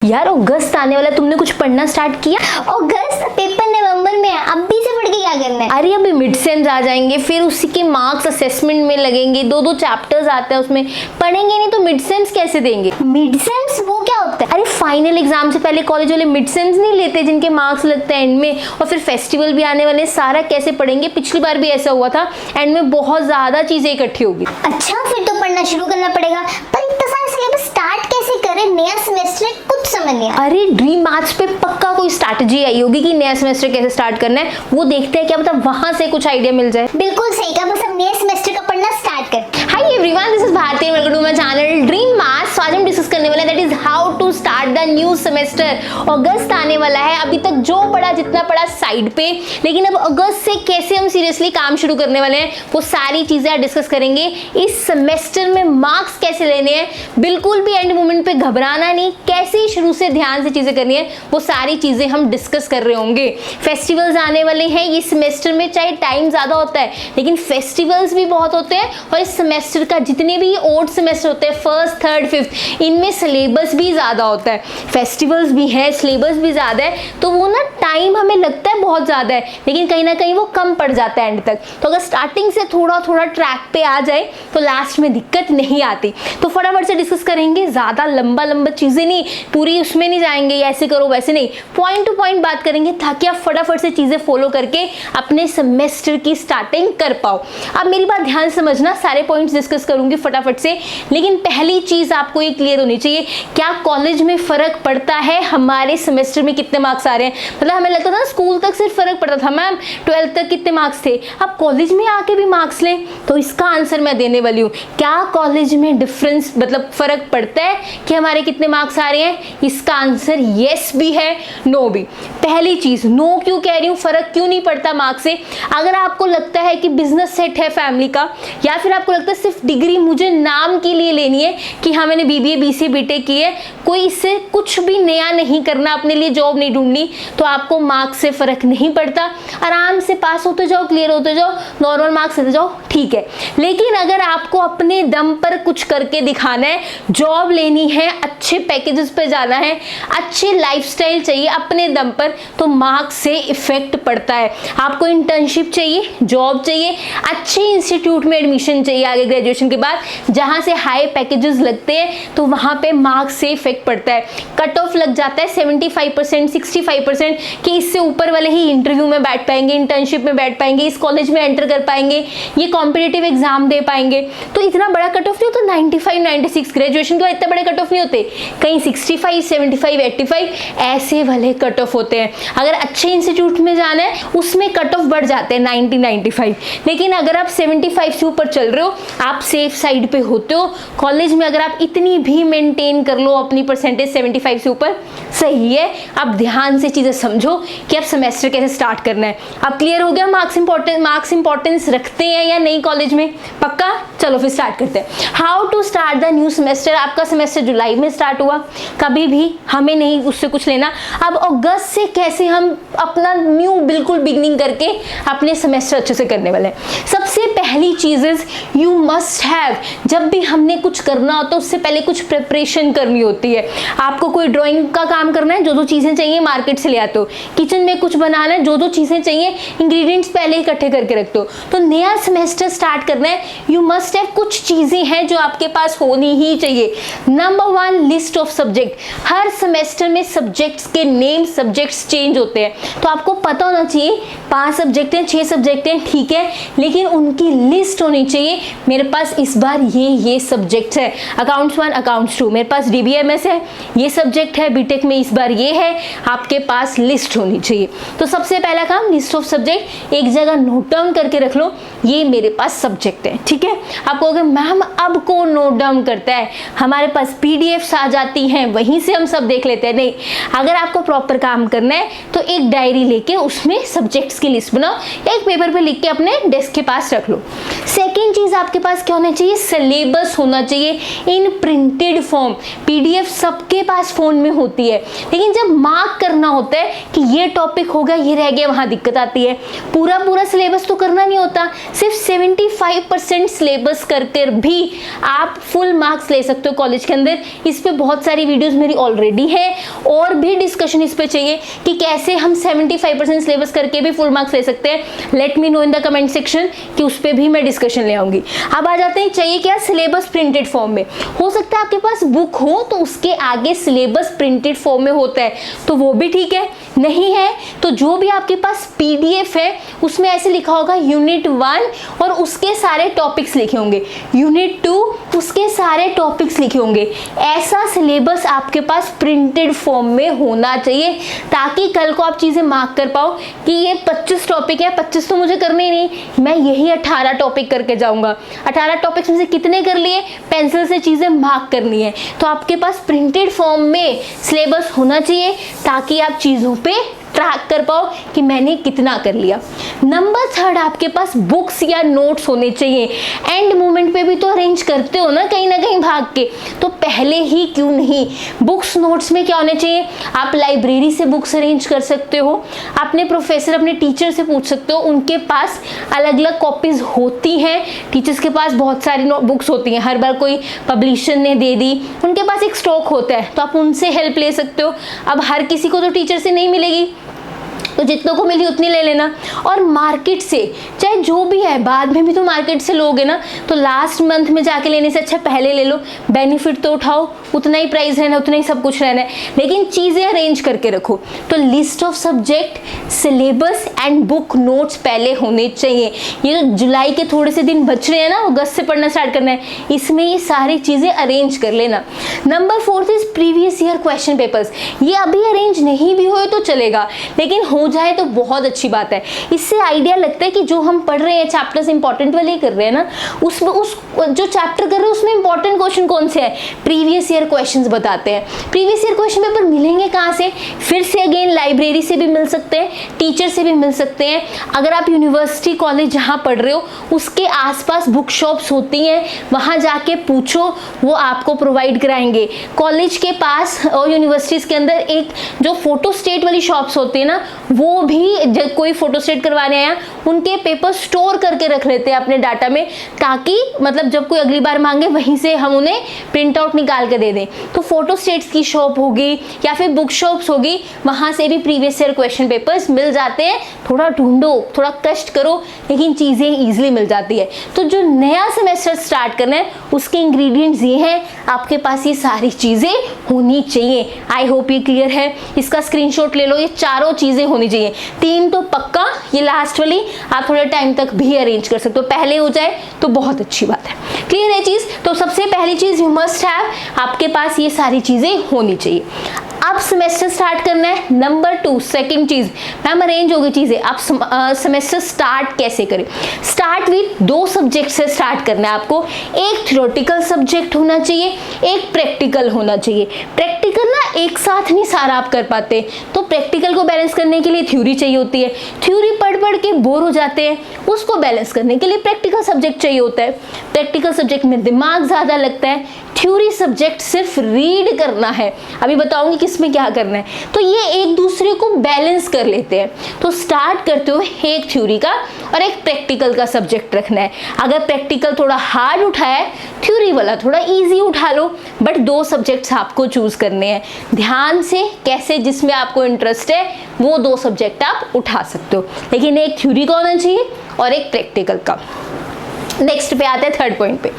यार अगस्त आने वाला, तुमने कुछ पढ़ना स्टार्ट किया? अगस्त पेपर नवंबर में है, अभी से पढ़ के क्या करना है? अरे अभी मिड सेम्स आ जाएंगे, फिर उसी के मार्क्स असेसमेंट में लगेंगे, दो चैप्टर्स आते हैं उसमें, पढ़ेंगे नहीं तो मिड सेम्स कैसे देंगे? मिड सेम्स वो क्या होता है? अरे फाइनल एग्जाम से पहले कॉलेज वाले मिड सेम्स नहीं लेते जिनके मार्क्स लगते हैं एंड में, और फिर फेस्टिवल भी आने वाले, सारा कैसे पढ़ेंगे? पिछली बार भी ऐसा हुआ था, एंड में बहुत ज्यादा चीजें इकट्ठी होगी। अच्छा फिर तो पढ़ना शुरू करना पड़ेगा, पर इतना सारा सिलेबस स्टार्ट कैसे करें? नया सेमेस्टर है, कुछ समझ नहीं आ। अरे ड्रीम मैथ्स पे पक्का कोई स्ट्रैटेजी आई होगी कि नया सेमेस्टर कैसे स्टार्ट करना है, वो देखते हैं, क्या पता वहां से कुछ आइडिया मिल जाए। बिल्कुल सही कहा, बस अब नए सेमेस्टर का पढ़ना स्टार्ट कर। Hi everyone, this is Bharti, welcome to my channel dream maths. आज हम डिस्कस करने वाले हैं that is how to start the new semester. अगस्त आने वाला है, अभी तक जो पढ़ा जितना पढ़ा साइड पे, लेकिन अब अगस्त से कैसे हम सीरियसली काम शुरू करने वाले हैं वो सारी चीजें आज डिस्कस करेंगे। इस सेमेस्टर में मार्क्स कैसे लेने हैं, बिल्कुल भी एंड मोमेंट पे घबराना नहीं, कैसे शुरू से ध्यान से चीजें करनी है वो सारी चीजें हम डिस्कस कर रहे होंगे। फेस्टिवल्स आने वाले हैं ये सेमेस्टर में, चाहे टाइम ज्यादा होता है लेकिन फेस्टिवल्स भी बहुत होते हैं, और इस सेमेस्टर का जितने भी ओड सेमेस्टर होते हैं, फर्स्ट थर्ड फिफ्थ, इनमें सिलेबस भी ज्यादा होता है। फेस्टिवल्स भी है, सिलेबस भी ज्यादा है, तो वो ना टाइम हमें लगता है बहुत ज्यादा है, लेकिन कहीं ना कहीं वो कम पड़ जाता है एंड तक। तो अगर स्टार्टिंग से थोड़ा थोड़ा ट्रैक पे आ जाए तो लास्ट में दिक्कत नहीं आती। तो फटाफट से डिस्कस करेंगे, ज्यादा लंबा लंबा चीजें नहीं, पूरी उसमें नहीं जाएंगे ऐसे करो वैसे नहीं, पॉइंट टू पॉइंट बात करेंगे ताकि आप फटाफट से चीजें फॉलो करके अपने सेमेस्टर की स्टार्टिंग कर पाओ। अब मेरी बात ध्यान समझना, सारे पॉइंट्स डिस्कस करूंगी फटाफट से, लेकिन पहली चीज आपको ये क्लियर होनी चाहिए, क्या कॉलेज में फर्क पड़ता है हमारे सेमेस्टर में कितने मार्क्स आ रहे हैं? मतलब हमें लगता था ना स्कूल तक सिर्फ फर्क पड़ता था, मैम 12th तक कितने मार्क्स थे, अब कॉलेज में आके भी मार्क्स लें, तो इसका आंसर मैं देने वाली हूँ। क्या कॉलेज में डिफरेंस मतलब फर्क पड़ता है कि हमारे कितने मार्क्स आ रहे हैं? इसका आंसर यस भी है, नो भी। पहली चीज नो क्यों कह रही हूँ, फर्क क्यों नहीं पड़ता मार्क्स से? अगर आपको लगता है कि बिजनेस सेट है फैमिली का, या फिर आपको लगता है सिर्फ डिग्री मुझे नाम के लिए लेनी है कि हाँ मैंने बीबीए बीसीए बीटेक की है, कोई इससे कुछ भी नया नहीं करना, अपने लिए जॉब नहीं ढूंढनी, तो आपको मार्क्स से फर्क नहीं पड़ता, आराम से पास होते जाओ, क्लियर होते जाओ, नॉर्मल मार्क्स लेते जाओ, ठीक है। लेकिन अगर आपको अपने दम पर कुछ करके दिखाना है, जॉब लेनी है, अच्छे पैकेजेस पे जाना है, अच्छे लाइफस्टाइल चाहिए अपने दम पर, तो मार्क्स से इफेक्ट पड़ता है। आपको इंटर्नशिप चाहिए, जॉब चाहिए, अच्छे इंस्टीट्यूट में एडमिशन चाहिए आगे ग्रेजुएशन के बाद, जहां से हाई पैकेजेस लगते हैं, तो वहां पे मार्क्स से इफेक्ट पड़ता है। कट ऑफ लग जाता है 75% 65% कि इससे ऊपर वाले ही इंटरव्यू में बैठ पाएंगे, इंटर्नशिप में बैठ पाएंगे, इस कॉलेज में एंटर कर पाएंगे, ये कॉम्पिटिटिव एग्जाम दे पाएंगे। तो इतना बड़ा कट ऑफ नहीं होता, 95 96 ग्रेजुएशन के बाद इतने बड़े कट ऑफ नहीं होते, कहीं 65 75 85 ऐसे वाले कट ऑफ होते हैं। अगर अच्छे इंस्टीट्यूट में जाना है उसमें कट ऑफ बढ़ जाते हैं 90 95, लेकिन अगर आप 75 से ऊपर चल रहे हो, आप सेफ साइड पे होते हो। कॉलेज में अगर आप इतनी भी मेंटेन कर लो अपनी परसेंटेज 75 से ऊपर, सही है। अब ध्यान से चीजें समझो कि अब सेमेस्टर कैसे स्टार्ट करना है। अब क्लियर हो गया मार्क्स इंपॉर्टेंस रखते हैं या नहीं कॉलेज में? पक्का? चलो फिर स्टार्ट करते हैं। How to start the new semester. आपका सेमेस्टर जुलाई में स्टार्ट हुआ, कभी भी हमें नहीं उससे कुछ लेना। अब अगस्त से कैसे हम अपना न्यू बिल्कुल बिगनिंग करके अपने सेमेस्टर अच्छे से करने वाले हैं। सबसे पहली चीज इज यू मस्ट हैव, जब भी हमने कुछ करना होता है उससे पहले कुछ प्रिपरेशन करनी होती है। आपको कोई ड्राइंग का काम करना है, जो जो चीजें चाहिए मार्केट से ले आते हो, किचन में कुछ बनाना है, जो जो चीजें चाहिए इंग्रेडिएंट्स पहले इकट्ठे करके रखते हो। तो नया सेमेस्टर स्टार्ट करना है, यू मस्ट हैव, कुछ चीजें हैं जो आपके पास होनी ही चाहिए। Number 1, list of subject. Her semester में सब्जेक्ट्स के नेम, सब्जेक्ट्स चेंज होते हैं, तो आपको पता होना चाहिए 5 सब्जेक्ट हैं 6 सब्जेक्ट हैं, ठीक है, लेकिन उनकी लिस्ट होनी चाहिए। मेरे पास इस बार ये सब्जेक्ट्स है, अकाउंट्स 1 अकाउंट्स 2, मेरे पास डीबीएमएस है, ये सब्जेक्ट है, बीटेक में इस बार ये है, आपके पास लिस्ट होनी चाहिए। तो सबसे पहला काम लिस्ट ऑफ सब्जेक्ट, एक जगह नोट डाउन करके रख लो, ये मेरे पास सब्जेक्ट है, ठीक है। आप कहोगे मैम अब कौन नोट डाउन करता है, हमारे पास पीडीएफ्स आ जाती हैं, वहीं से हम सब देख लेते हैं। नहीं, अगर आपको प्रॉपर काम करना है तो एक डायरी लेके उसमें सब्जेक्ट्स की लिस्ट बनाओ, एक पेपर पे लिख के अपने डेस्क के पास रख लो, लो। सेकेंड चीज आपके पास क्या होना चाहिए, सिलेबस होना चाहिए इन प्रिंटेड फॉर्म। पीडीएफ सबके पास फोन में होती है, लेकिन जब मार्क करना होता है कि ये टॉपिक हो गया, ये रह गया, वहां दिक्कत आती है। पूरा सिलेबस तो करना नहीं होता, सिर्फ 75% सिलेबस करके भी आप फुल मार्क्स ले सकते हो कॉलेज के अंदर। इस पे बहुत सारी वीडियोस मेरी ऑलरेडी है, और भी डिस्कशन इस पे चाहिए कि कैसे हम 75% सिलेबस करके भी फुल मार्क्स ले सकते हैं। Let me know in the comment section कि उस पे भी मैं डिस्कशन ले आऊंगी। अब आ जाते हैं, चाहिए क्या, सिलेबस प्रिंटेड फॉर्म में। हो सकता है आपके पास बुक हो तो उसके आगे सिलेबस प्रिंटेड फॉर्म में होता है, तो वो भी ठीक है। नहीं है तो जो भी आपके पास पीडीएफ है उसमें ऐसे लिखा होगा यूनिट 1 और उसके सारे टॉपिक्स लिखे होंगे, यूनिट 2 उसके सारे टॉपिक्स लिखे होंगे। ऐसा सिलेबस आपके पास प्रिंटेड फॉर्म में होना चाहिए, ताकि कल को आप चीजें मार्क कर पाओ कि ये 25 टॉपिक है, 25 तो मुझे करने ही नहीं, मैं यही 18 टॉपिक करके जाऊंगा। 18 टॉपिक्स में से कितने कर लिए, पेंसिल से चीजें मार्क करनी है। तो आपके पास प्रिंटेड फॉर्म में सिलेबस होना चाहिए, ताकि आप चीजों पे ट्रैक कर पाओ कि मैंने कितना कर लिया। नंबर 3, आपके पास बुक्स या नोट्स होने चाहिए। एंड मोमेंट पे भी तो अरेंज करते हो ना कहीं भाग के, तो पहले ही क्यों नहीं। बुक्स नोट्स में क्या होने चाहिए, आप लाइब्रेरी से बुक्स अरेंज कर सकते हो, अपने प्रोफेसर अपने टीचर से पूछ सकते हो, उनके पास अलग अलग कॉपीज होती हैं। टीचर्स के पास बहुत सारी बुक्स होती हैं, हर बार कोई पब्लिशर ने दे दी, उनके पास एक स्टॉक होता है, तो आप उनसे हेल्प ले सकते हो। अब हर किसी को तो टीचर से नहीं मिलेगी, तो जितनों को मिली उतनी ले लेना। और मार्केट से, चाहे जो भी है, बाद में भी तो मार्केट से लोगे ना, तो लास्ट मंथ में जाके लेने से अच्छा पहले ले लो, बेनिफिट तो उठाओ, उतना ही प्राइस रहना, उतना ही सब कुछ रहना है, लेकिन चीज़ें अरेंज करके रखो। तो list of subject, syllabus and book notes पहले होने चाहिए। ये जो जुलाई के थोड़े से दिन बच रहे हैं ना, अगस्त से पढ़ना स्टार्ट करना है, इसमें ये सारी चीज़ें अरेंज कर लेना। Number 4 is previous year question papers. ये अभी अरेंज नहीं भी हो तो चलेगा, लेकिन हो जाए तो बहुत अच्छी बात है। इससे आइडिया लगता है कि जो हम पढ़ रहे हैं चैप्टर्स इंपॉर्टेंट वाले कर रहे हैं ना, उस जो चैप्टर कर रहे हैं उसमें इंपॉर्टेंट क्वेश्चन कौन से है, प्रीवियस ईयर क्वेश्चंस बताते हैं। प्रीवियस ईयर क्वेश्चन पेपर मिलेंगे कहाँ से, फिर से अगेन लाइब्रेरी से भी मिल सकते हैं, टीचर से भी मिल सकते हैं। अगर आप यूनिवर्सिटी कॉलेज जहाँ पढ़ रहे हो उसके आसपास बुक शॉप्स होती हैं, वहाँ जाके पूछो, वो आपको प्रोवाइड कराएंगे। कॉलेज के पास और यूनिवर्सिटीज़ के अंदर एक जो फोटो स्टेट वाली शॉप्स होती है ना, वो भी जब कोई फोटो स्टेट करवाने आया उनके पेपर स्टोर करके रख लेते हैं अपने डाटा में, ताकि मतलब जब कोई अगली बार मांगे वहीं से हम उन्हें प्रिंट आउट निकाल के दे दें। तो फोटो स्टेट्स की शॉप होगी या फिर बुक शॉप्स होगी, वहां से भी प्रीवियस ईयर क्वेश्चन पेपर्स मिल जाते हैं। थोड़ा ढूंढो, थोड़ा कष्ट करो, लेकिन चीजें इजीली मिल जाती है। तो जो नया सेमेस्टर स्टार्ट करना है उसके इंग्रेडिएंट्स ये हैं, आपके पास ये सारी चीजें होनी चाहिए। आई होप ये क्लियर है। इसका स्क्रीनशॉट ले लो, ये चारों चीजें होनी चाहिए। 3 तो पक्का, ये लास्ट वाली आप थोड़े टाइम तक भी अरेंज कर सकते हो, पहले हो जाए तो बहुत अच्छी बात है। क्लियर है चीज। तो सबसे पहली चीज यू मस्ट हैव, आपके पास ये सारी चीजें होनी चाहिए। अब सेमेस्टर स्टार्ट करना है। नंबर 2 सेकंड चीज, मैम अरेंज हो गई चीजें, अब सेमेस्टर स्टार्ट कैसे करें। स्टार्ट विद 2 सब्जेक्ट से स्टार्ट करना है आपको। एक थ्योरेटिकल सब्जेक्ट होना चाहिए, एक प्रैक्टिकल होना चाहिए। प्रैक्टिकल ना एक साथ नहीं सारा आप कर पाते, तो प्रैक्टिकल को बैलेंस करने के लिए थ्योरी चाहिए होती है। थ्योरी पढ़ पढ़ के बोर हो जाते हैं, उसको बैलेंस करने के लिए प्रैक्टिकल सब्जेक्ट चाहिए होता है। प्रैक्टिकल सब्जेक्ट में दिमाग ज्यादा लगता है, थ्योरी सब्जेक्ट सिर्फ रीड करना है। अभी बताऊंगी किसमें क्या करना है। तो ये एक दूसरे को बैलेंस कर लेते हैं। तो स्टार्ट करते हुए एक थ्योरी का और एक प्रैक्टिकल का सब्जेक्ट रखना है। अगर प्रैक्टिकल थोड़ा हार्ड उठाया है, थ्योरी वाला थोड़ा इजी उठा लो, बट 2 सब्जेक्ट्स आपको चूज करने हैं। ध्यान से कैसे, जिसमें आपको इंटरेस्ट है वो 2 सब्जेक्ट आप उठा सकते हो, लेकिन एक थ्योरी का होना चाहिए और एक प्रैक्टिकल का। नेक्स्ट पे आते हैं थर्ड पॉइंट पे।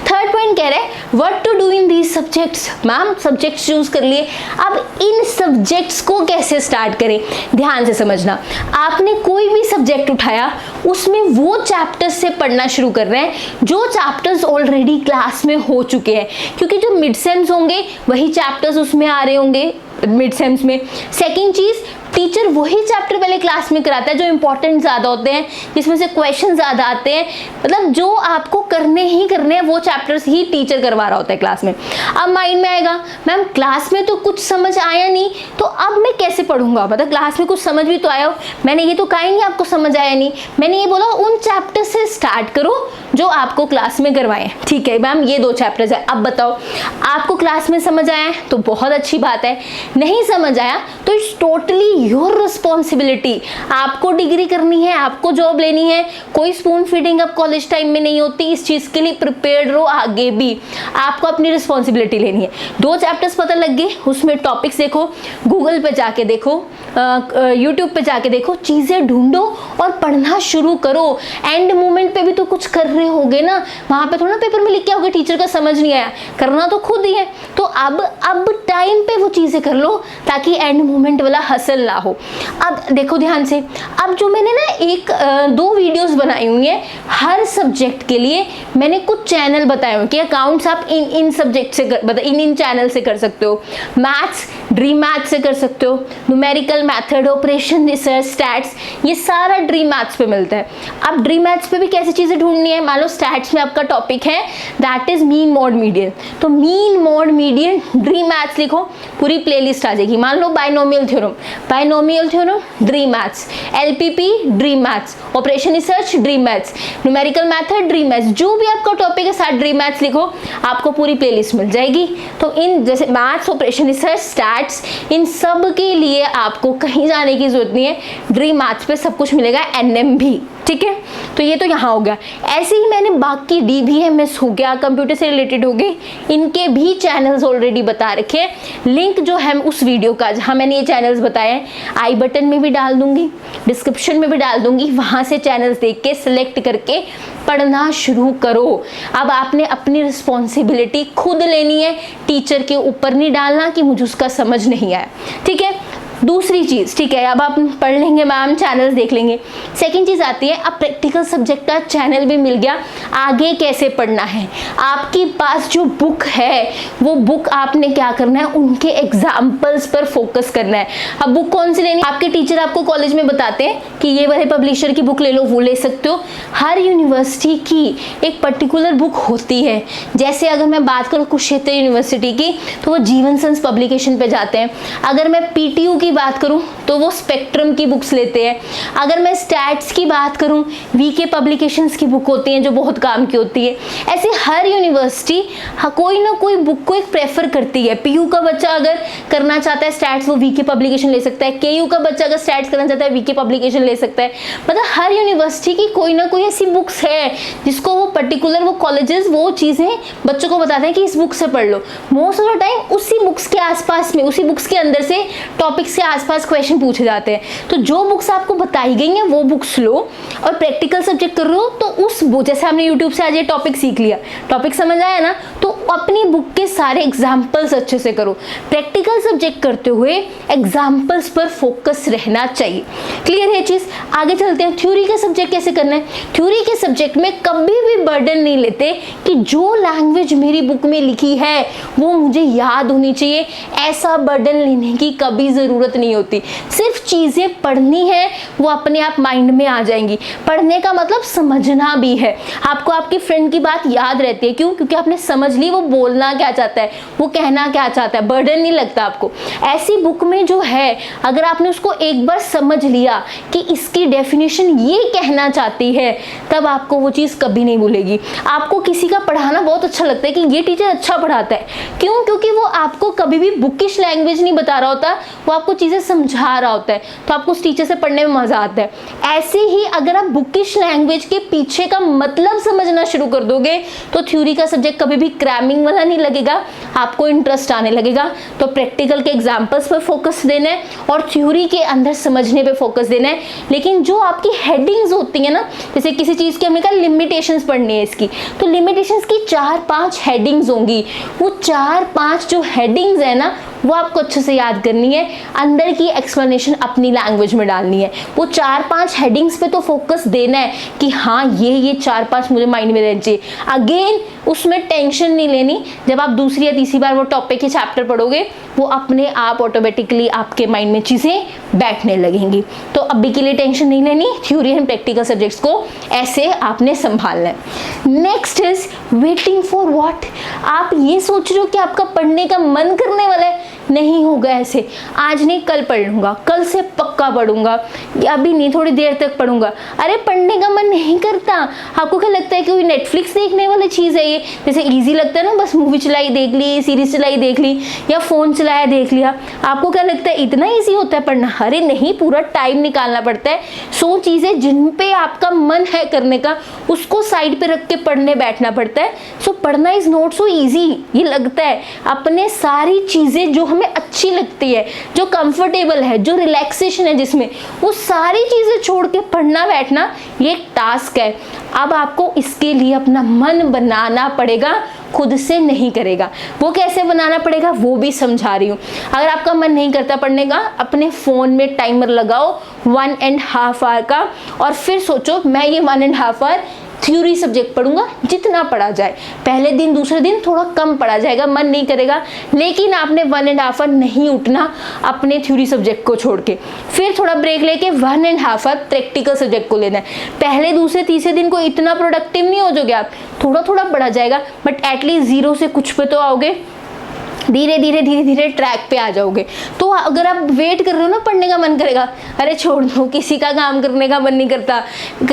थर्ड पॉइंट कह रहे हैं what to do in these subjects. Ma'am subjects choose कर लिए, अब इन सब्जेक्ट्स को कैसे स्टार्ट करें। ध्यान से समझना, आपने कोई भी सब्जेक्ट उठाया उसमें वो चैप्टर्स से पढ़ना शुरू कर रहे हैं जो चैप्टर्स ऑलरेडी क्लास में हो चुके हैं, क्योंकि जो मिड सेम्स होंगे वही चैप्टर्स उसमें आ रहे होंगे मिड सेम्स में। सेकेंड चीज, टीचर वही चैप्टर पहले क्लास में कराता है जो इंपॉर्टेंट ज़्यादा होते हैं, जिसमें से क्वेश्चन ज़्यादा आते हैं, मतलब जो आपको करने ही करने हैं वो चैप्टर्स ही टीचर करवा रहा होता है क्लास में। अब माइंड में आएगा मैम क्लास में तो कुछ समझ आया नहीं, तो अब मैं कैसे पढ़ूंगा, मतलब क्लास में कुछ समझ भी तो आया हो, मैंने ये तो कहा ही नहीं आपको समझ आया नहीं, मैंने ये बोला उन चैप्टर से स्टार्ट करो जो आपको क्लास में करवाएं। ठीक है मैम ये 2 चैप्टर्स है, अब बताओ आपको क्लास में समझ आया है तो बहुत अच्छी बात है, नहीं समझ आया तो इट्स टोटली योर रिस्पॉन्सिबिलिटी। आपको डिग्री करनी है, आपको जॉब लेनी है, कोई स्पून फीडिंग अब कॉलेज टाइम में नहीं होती, इस चीज़ के लिए प्रिपेयर्ड रहो, आगे भी आपको अपनी रिस्पॉन्सिबिलिटी लेनी है। 2 चैप्टर्स पता लग गए, उसमें टॉपिक्स देखो, गूगल पे जाके देखो, यूट्यूब पे जाके देखो, चीज़ें ढूंढो और पढ़ना शुरू करो। एंड मोमेंट पे भी तो कुछ कर रहे होगे ना, वहाँ पे थोड़ा पेपर में लिख के आओगे टीचर का समझ नहीं आया, करना तो खुद ही है, तो अब टाइम पे वो चीज़ें कर लो ताकि एंड मोमेंट वाला हसल ना हो। अब देखो ध्यान से, अब जो मैंने ना 2 वीडियोस बनाई हुई हैं हर सब्जेक्ट के लिए, मैंने कुछ चैनल बताए हुए कि अकाउंट्स आप इन सब्जेक्ट से इन चैनल से कर सकते हो, मैथ्स ड्रीम मैथ्स से कर सकते हो, numerical method, operation research, stats, ये सारा ड्रीम मैथ्स पे मिलता है। अब ड्रीम मैथ्स पे भी कैसी चीज़ें ढूंढनी है, मान लो स्टैट्स में आपका टॉपिक है that is mean mode median, तो mean mode median dream maths लिखो, पूरी प्लेलिस्ट आ जाएगी। मान लो binomial theorem dream maths, LPP dream maths, operation research dream maths, numerical method dream maths, जो भी आपका टॉपिक है साथ ड्रीम मैथ्स लिखो, आपको पूरी प्लेलिस्ट मिल जाएगी। तो इन जैसे मैथ्स, ऑपरेशन रिसर्च, स्टैट्स, इन सब के लिए आपको कहीं जाने की जरूरत नहीं है, ड्रीम मैथ्स पे सब कुछ मिलेगा, NM भी। ठीक है, तो ये तो यहाँ हो गया। ऐसे ही मैंने बाकी DBMS हो गया, कंप्यूटर से रिलेटेड हो गए, इनके भी चैनल्स ऑलरेडी बता रखे हैं। लिंक जो है उस वीडियो का जहाँ मैंने ये चैनल्स बताए हैं आई बटन में भी डाल दूंगी, डिस्क्रिप्शन में भी डाल दूंगी, वहाँ से चैनल्स देख के सिलेक्ट करके पढ़ना शुरू करो। अब आपने अपनी रिस्पॉन्सिबिलिटी खुद लेनी है, टीचर के ऊपर नहीं डालना कि मुझे उसका समझ नहीं आया। ठीक है, दूसरी चीज़, ठीक है अब आप पढ़ लेंगे मैम, चैनल्स देख लेंगे, सेकंड चीज़ आती है अब प्रैक्टिकल सब्जेक्ट का चैनल भी मिल गया, आगे कैसे पढ़ना है। आपके पास जो बुक है वो बुक आपने क्या करना है, उनके एग्जाम्पल्स पर फोकस करना है। अब बुक कौन सी लेनी, आपके टीचर आपको कॉलेज में बताते हैं कि ये वाले पब्लिशर की बुक ले लो, वो ले सकते हो। हर यूनिवर्सिटी की एक पर्टिकुलर बुक होती है, जैसे अगर मैं बात करूँ कुरुक्षेत्र यूनिवर्सिटी की तो वो जीवन संस पब्लिकेशन पे जाते हैं, अगर मैं PTU की बात करूं तो वो स्पेक्ट्रम की बुक्स लेते हैं, अगर मैं स्टैट्स की बात करूं VK पब्लिकेशंस की बुक होती हैं जो बहुत काम की होती है। ऐसे हर यूनिवर्सिटी कोई ना कोई बुक को एक प्रेफर करती है। PU का बच्चा अगर करना चाहता है स्टैट्स वो VK पब्लिकेशन ले सकता है, KU का बच्चा अगर स्टैट्स करना चाहता है VK पब्लिकेशन ले सकता है। मतलब हर यूनिवर्सिटी की कोई ना कोई ऐसी बुक्स है जिसको वो पर्टिकुलर वो कॉलेजेस वो चीज़ें बच्चों को बताते हैं कि इस बुक से पढ़ लो। मोस्ट ऑफ द टाइम उसी बुक्स के आसपास में, उसी बुक्स के अंदर से टॉपिक्स के आसपास क्वेश्चन पूछे जाते हैं। तो जो बुक्स आपको बताई गई हैं वो बुक्स लो, और प्रैक्टिकल सब्जेक्ट कर रहे हो तो उस जैसे हमने यूट्यूब से आज ये टॉपिक सीख लिया, टॉपिक समझ आया ना, तो अपनी बुक के सारे एग्जाम्पल्स अच्छे से करो। प्रैक्टिकल सब्जेक्ट करते हुए एग्जाम्पल्स पर फोकस रहना चाहिए। क्लियर है चीज़, आगे चलते हैं। थ्योरी का सब्जेक्ट कैसे करना है। थ्योरी के सब्जेक्ट में कभी भी बर्डन नहीं लेते कि जो लैंग्वेज मेरी बुक में लिखी है वो मुझे याद होनी चाहिए, ऐसा बर्डन लेने की कभी ज़रूरत नहीं होती। सिर्फ चीज़ें पढ़नी है, वो अपने आप माइंड में आ जाएंगी। पढ़ने का मतलब समझना भी है। आपको आपके फ्रेंड की बात याद रहती है, क्यों? क्योंकि आपने समझ ली वो बोलना क्या चाहता है, वो कहना क्या चाहता है, बर्डन नहीं लगता आपको। ऐसी बुक में जो है अगर आपने उसको एक बार समझ लिया कि इसकी डेफिनेशन ये कहना चाहती है, तब आपको वो चीज़ कभी नहीं भूलेगी। आपको किसी का पढ़ाना बहुत अच्छा लगता है कि ये टीचर अच्छा पढ़ाता है, क्यों? क्योंकि वो आपको कभी भी बुकिश लैंग्वेज नहीं बता रहा होता, वो आपको चीज़ें समझा रहा होता है, तो आपको उस टीचर से पढ़ने में मज़ा आता है। ऐसे ही अगर आप बुकिश लैंग्वेज के पीछे का मतलब समझना शुरू कर दोगे तो थ्योरी का सब्जेक्ट कभी भी क्रैमिंग वाला नहीं लगेगा, आपको इंटरेस्ट आने लगेगा। तो प्रैक्टिकल के एग्जाम्पल्स पर फोकस देना है और थ्योरी के अंदर समझने पे फोकस देना है। लेकिन जो आपकी हेडिंग्स होती है ना, जैसे किसी चीज़ की हमने कहा लिमिटेशंस पढ़नी है इसकी, तो लिमिटेशंस की 4-5 हेडिंग्स होंगी। वो 4-5 जो हेडिंग्स है ना वो आपको अच्छे से याद करनी है, अंदर की एक्सप्लेनेशन अपनी लैंग्वेज में डालनी है। वो 4-5 हेडिंग्स पे तो फोकस देना है कि हाँ ये 4-5 मुझे माइंड में रहना चाहिए। अगेन उसमें टेंशन नहीं लेनी, जब आप दूसरी या तीसरी बार वो टॉपिक के चैप्टर पढ़ोगे वो अपने आप ऑटोमेटिकली आपके माइंड में चीज़ें बैठने लगेंगी। तो अभी के लिए टेंशन नहीं लेनी, थ्योरी एंड प्रैक्टिकल सब्जेक्ट्स को ऐसे आपने संभालना है। Next is waiting for what. आप ये सोच रहे हो कि आपका पढ़ने का मन करने वाला है, नहीं होगा ऐसे। आज नहीं कल पढ़ लूँगा, कल से पक्का पढ़ूंगा, या अभी नहीं थोड़ी देर तक पढ़ूंगा। अरे पढ़ने का मन नहीं करता, आपको क्या लगता है कि कोई नेटफ्लिक्स देखने वाली चीज़ है ये? जैसे इजी लगता है ना, बस मूवी चलाई देख ली, सीरीज चलाई देख ली, या फ़ोन चलाया देख लिया। आपको क्या लगता है इतना ईजी होता है पढ़ना? अरे नहीं, पूरा टाइम निकालना पड़ता है। सो चीज़ें जिन पे आपका मन है करने का उसको साइड पे रख के पढ़ने बैठना पड़ता है। सो पढ़ना इज़ नॉट सो ईजी ये लगता है। अपने सारी चीज़ें जो हमें अच्छी लगती है, जो कंफर्टेबल है, जो रिलैक्सेशन है जिसमें, वो सारी चीज़ें छोड़ के पढ़ना बैठना ये एक टास्क है। अब आपको इसके लिए अपना मन बनाना पड़ेगा, खुद से नहीं करेगा। वो कैसे बनाना पड़ेगा वो भी समझा रही हूँ। अगर आपका मन नहीं करता पढ़ने का, अपने फ़ोन में टाइमर लगाओ 1.5 आवर का, और फिर सोचो मैं ये 1.5 आवर थ्योरी सब्जेक्ट पढ़ूंगा, जितना पढ़ा जाए। पहले दिन दूसरे दिन थोड़ा कम पढ़ा जाएगा, मन नहीं करेगा, लेकिन आपने 1.5 आवर नहीं उठना अपने थ्योरी सब्जेक्ट को छोड़ के। फिर थोड़ा ब्रेक लेके 1.5 आवर प्रैक्टिकल सब्जेक्ट को लेना है। पहले दूसरे तीसरे दिन को इतना प्रोडक्टिव नहीं हो जाओगे आप, थोड़ा थोड़ा पढ़ा जाएगा, बट एटलीस्ट 0 से कुछ पे तो आओगे। धीरे धीरे ट्रैक पे आ जाओगे। तो अगर आप वेट कर रहे हो ना, पढ़ने का मन करेगा, अरे छोड़ दो, किसी का काम करने का मन नहीं करता।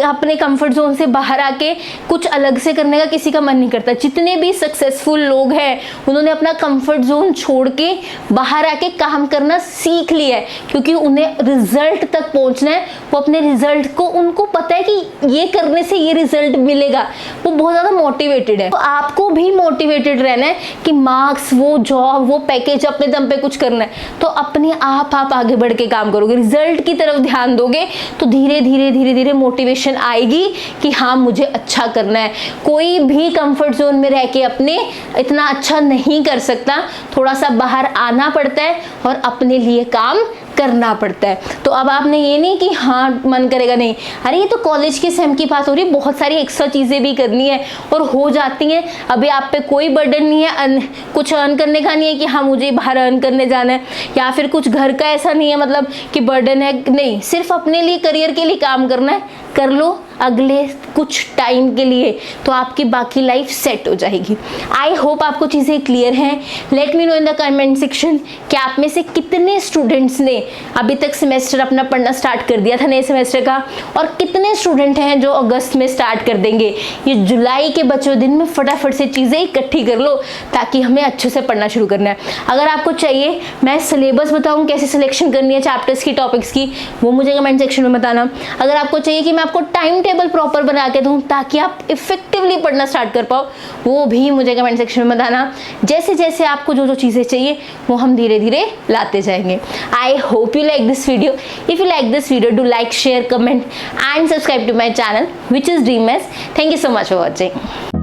अपने कंफर्ट जोन से बाहर आके कुछ अलग से करने का किसी का मन नहीं करता। जितने भी सक्सेसफुल लोग हैं उन्होंने अपना कंफर्ट जोन छोड़ के बाहर आके काम करना सीख लिया है, क्योंकि उन्हें रिजल्ट तक पहुंचना है। वो अपने रिजल्ट को, उनको पता है कि ये करने से ये रिजल्ट मिलेगा। वो बहुत ज़्यादा मोटिवेटेड है। तो आपको भी मोटिवेटेड रहना है कि मार्क्स, वो जॉब, वो पैकेज, अपने दम पे कुछ करना है। तो अपने आप आगे बढ़ के काम करोगे, रिजल्ट की तरफ ध्यान दोगे, तो धीरे धीरे मोटिवेशन आएगी कि हाँ मुझे अच्छा करना है। कोई भी कंफर्ट जोन में रह के अपने इतना अच्छा नहीं कर सकता, थोड़ा सा बाहर आना पड़ता है और अपने लिए काम करना पड़ता है। तो अब आपने ये नहीं कि हाँ मन करेगा नहीं, अरे ये तो कॉलेज के सेम की बात हो रही है, बहुत सारी एक्स्ट्रा चीज़ें भी करनी है और हो जाती हैं। अभी आप पे कोई बर्डन नहीं है, कुछ अर्न करने का नहीं है कि हाँ मुझे बाहर अर्न करने जाना है, या फिर कुछ घर का ऐसा नहीं है मतलब कि बर्डन है, नहीं, सिर्फ अपने लिए, करियर के लिए काम करना है। कर लो अगले कुछ टाइम के लिए, तो आपकी बाकी लाइफ सेट हो जाएगी। आई होप आपको चीज़ें क्लियर हैं। Let me know in the comment section कि आप में से कितने स्टूडेंट्स ने अभी तक सेमेस्टर अपना पढ़ना स्टार्ट कर दिया था नए सेमेस्टर का, और कितने स्टूडेंट हैं जो अगस्त में स्टार्ट कर देंगे। ये जुलाई के बचे दिन में फटाफट से चीज़ें इकट्ठी कर लो, ताकि हमें अच्छे से पढ़ना शुरू करना है। अगर आपको चाहिए मैं सिलेबस बताऊँ कैसे सिलेक्शन करनी है चैप्टर्स की, टॉपिक्स की, वो मुझे कमेंट सेक्शन में बताना। अगर आपको चाहिए कि मैं आपको टाइम टेबल प्रॉपर बना के दूं ताकि आप इफेक्टिवली पढ़ना स्टार्ट कर पाओ, वो भी मुझे कमेंट सेक्शन में बताना। जैसे जैसे आपको जो जो चीज़ें चाहिए वो हम धीरे धीरे लाते जाएंगे। I hope you like this video. If you like this video, do like, share, comment and subscribe to my channel which is Dream Maths. Thank you so much for watching.